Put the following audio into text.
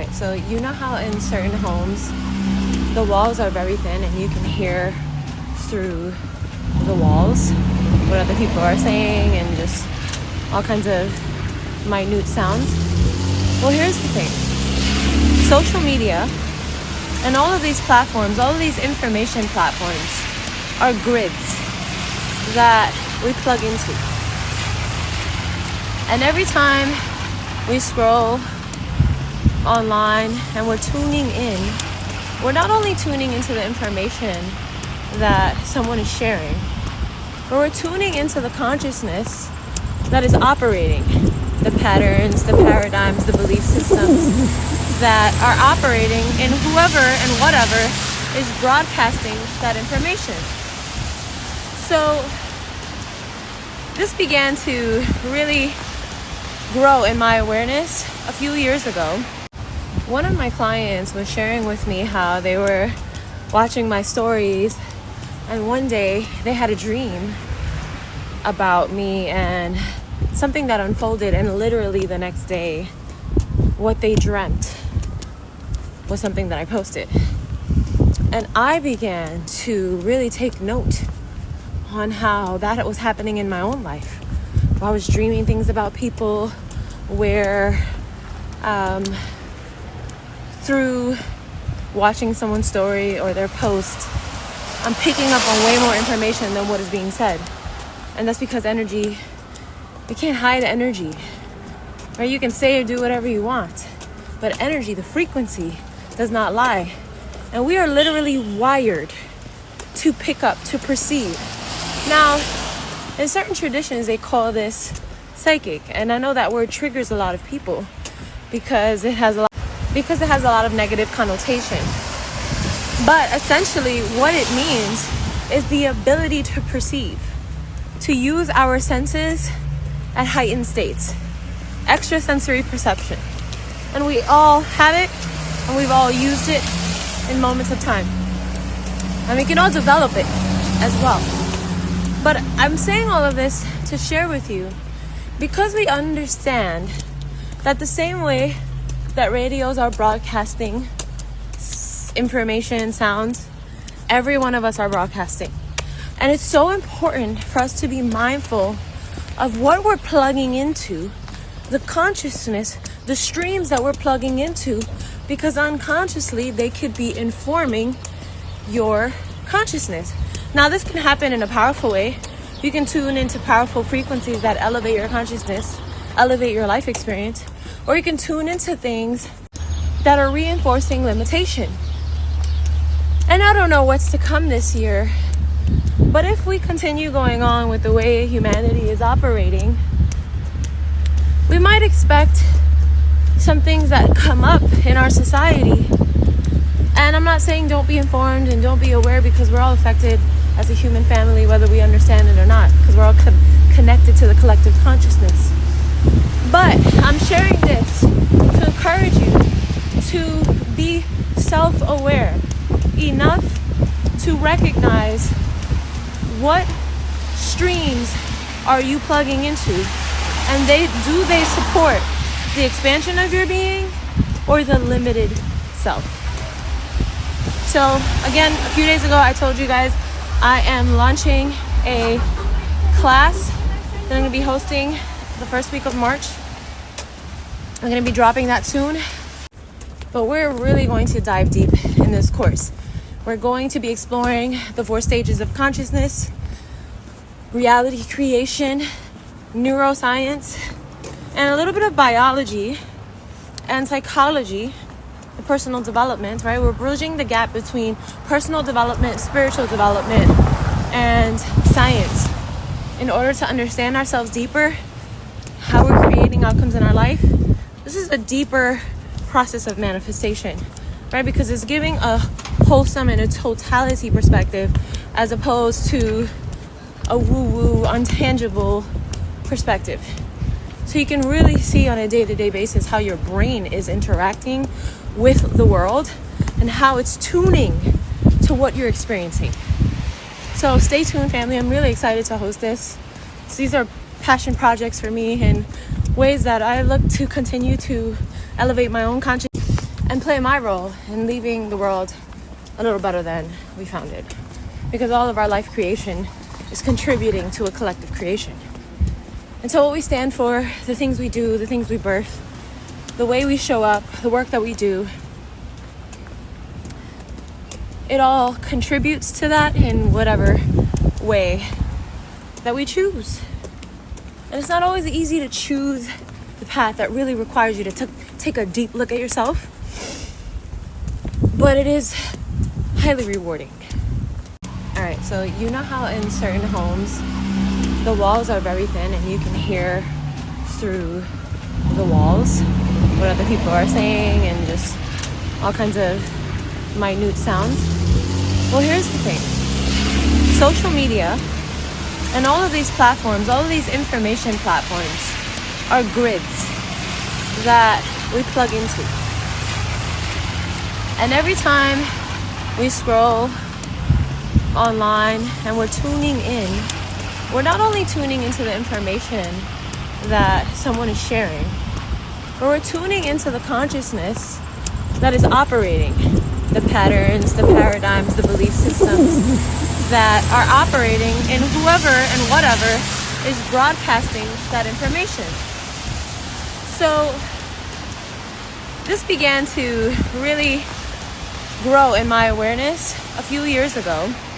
quiet. So you know how in certain homes the walls are very thin and you can hear through the walls what other people are saying and just all kinds of minute sounds? Well, here's the thing. Social media and all of these platforms, all of these information platforms are grids that we plug into. And every time we scroll online and we're tuning in, we're not only tuning into the information that someone is sharing, but we're tuning into the consciousness that is operating, the patterns, the paradigms, the belief systems that are operating in whoever and whatever is broadcasting that information. So this began to really grow in my awareness a few years ago. One of my clients was sharing with me how they were watching my stories, and one day they had a dream about me and something that unfolded, and literally the next day what they dreamt was something that I posted. And I began to really take note on how that was happening in my own life. I was dreaming things about people where through watching someone's story or their post, I'm picking up on way more information than what is being said. And that's because energy, you can't hide energy, right? You can say or do whatever you want, but energy, the frequency, does not lie. And we are literally wired to pick up, to perceive. Now, in certain traditions, they call this psychic, and I know that word triggers a lot of people because it has a lot of negative connotation. But essentially, what it means is the ability to perceive, to use our senses at heightened states, extrasensory perception. And we all have it, and we've all used it in moments of time. And we can all develop it as well. But I'm saying all of this to share with you because we understand that the same way that radios are broadcasting information, sounds, every one of us are broadcasting. And it's so important for us to be mindful of what we're plugging into, the consciousness, the streams that we're plugging into, because unconsciously they could be informing your consciousness. Now, this can happen in a powerful way. You can tune into powerful frequencies that elevate your consciousness, elevate your life experience, or you can tune into things that are reinforcing limitation. And I don't know what's to come this year, but if we continue going on with the way humanity is operating, we might expect some things that come up in our society. And I'm not saying don't be informed and don't be aware, because we're all affected as a human family, whether we understand it or not, because we're all connected to the collective consciousness. But I'm sharing this to encourage you to be self-aware enough to recognize what streams are you plugging into, and they support the expansion of your being or the limited self. So again, a few days ago I told you guys I am launching a class that I'm going to be hosting the first week of March. I'm going to be dropping that soon. But we're really going to dive deep in this course. We're going to be exploring the 4 stages of consciousness, reality creation, neuroscience, and a little bit of biology and psychology, and personal development, right? We're bridging the gap between personal development, spiritual development, and science in order to understand ourselves deeper, how we're creating outcomes in our life. This is a deeper process of manifestation, right? Because it's giving a wholesome and a totality perspective as opposed to a woo-woo, untangible perspective. So you can really see on a day-to-day basis how your brain is interacting with the world and how it's tuning to what you're experiencing. So stay tuned, family. I'm really excited to host this. So these are passion projects for me and ways that I look to continue to elevate my own consciousness and play my role in leaving the world a little better than we found it. Because all of our life creation is contributing to a collective creation. And so what we stand for, the things we do, the things we birth, the way we show up, the work that we do, it all contributes to that in whatever way that we choose. And it's not always easy to choose the path that really requires you to take a deep look at yourself, but it is highly rewarding. All right, so you know how in certain homes the walls are very thin and you can hear through the walls what other people are saying and just all kinds of minute sounds? Well, here's the thing. Social media and all of these platforms, all of these information platforms are grids that we plug into. And every time we scroll online and we're tuning in, we're not only tuning into the information that someone is sharing, but we're tuning into the consciousness that is operating the patterns, the paradigms, the belief systems that are operating in whoever and whatever is broadcasting that information. So this began to really grow in my awareness a few years ago.